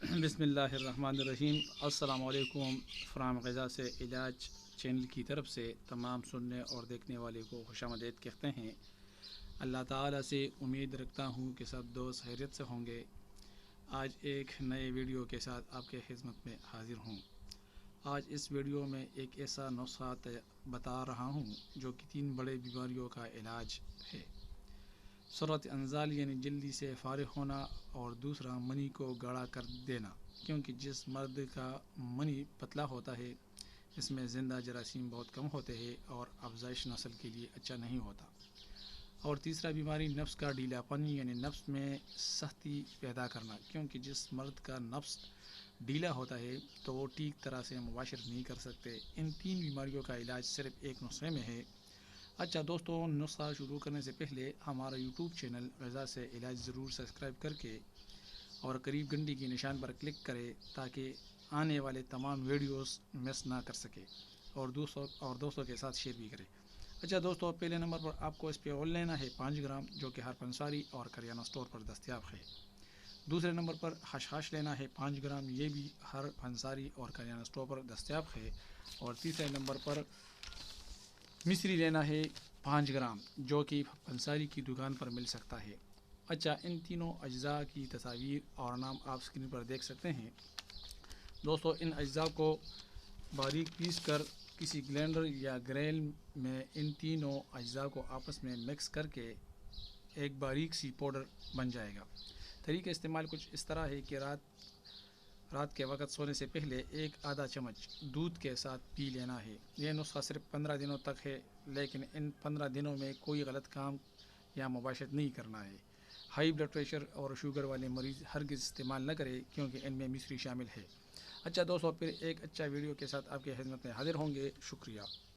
بسم اللہ الرحمن الرحیم۔ السلام علیکم۔ فرام غذا سے علاج چینل کی طرف سے تمام سننے اور دیکھنے والے کو خوش آمدید کہتے ہیں۔ اللہ تعالیٰ سے امید رکھتا ہوں کہ سب دوست خیریت سے ہوں گے۔ آج ایک نئے ویڈیو کے ساتھ آپ کے خدمت میں حاضر ہوں۔ آج اس ویڈیو میں ایک ایسا نسخہ بتا رہا ہوں جو کہ 3 بڑے بیماریوں کا علاج ہے۔ سرعت انزال یعنی جلدی سے فارغ ہونا، اور دوسرا منی کو گاڑھا کر دینا، کیونکہ جس مرد کا منی پتلا ہوتا ہے اس میں زندہ جراثیم بہت کم ہوتے ہیں اور افزائش نسل کے لیے اچھا نہیں ہوتا۔ اور تیسرا بیماری نفس کا ڈھیلا پن یعنی نفس میں سختی پیدا کرنا، کیونکہ جس مرد کا نفس ڈھیلا ہوتا ہے تو وہ ٹھیک طرح سے مباشرت نہیں کر سکتے۔ ان 3 بیماریوں کا علاج صرف ایک نسخے میں ہے۔ اچھا دوستوں، نسخہ شروع کرنے سے پہلے ہمارا یوٹیوب چینل غذا سے علاج ضرور سبسکرائب کر کے اور قریب گھنٹی کی نشان پر کلک کرے تاکہ آنے والے تمام ویڈیوز مس نہ کر سکے، اور دوستوں کے ساتھ شیئر بھی کرے۔ اچھا دوستوں، پہلے نمبر پر آپ کو اس پہ اول لینا ہے 5 گرام، جو کہ ہر پنساری اور کریانہ اسٹور پر دستیاب ہے۔ دوسرے نمبر پر خشخاش لینا ہے 5 گرام، یہ بھی ہر پنساری اور کریانہ اسٹور پر دستیاب ہے۔ اور تیسرے نمبر پر مصری لینا ہے 5 گرام، جو کہ پنساری کی دکان پر مل سکتا ہے۔ اچھا، ان تینوں اجزاء کی تصاویر اور نام آپ اسکرین پر دیکھ سکتے ہیں۔ دوستو، ان اجزاء کو باریک پیس کر کسی گلینڈر یا گریل میں ان تینوں اجزاء کو آپس میں مکس کر کے ایک باریک سی پاؤڈر بن جائے گا۔ طریقہ استعمال کچھ اس طرح ہے کہ رات کے وقت سونے سے پہلے ایک آدھا چمچ دودھ کے ساتھ پی لینا ہے۔ یہ نسخہ صرف 15 دنوں تک ہے، لیکن ان 15 دنوں میں کوئی غلط کام یا مباشرت نہیں کرنا ہے۔ ہائی بلڈ پریشر اور شوگر والے مریض ہرگز استعمال نہ کرے، کیونکہ ان میں مصری شامل ہے۔ اچھا دوستو، پھر ایک اچھا ویڈیو کے ساتھ آپ کی خدمت میں حاضر ہوں گے۔ شکریہ۔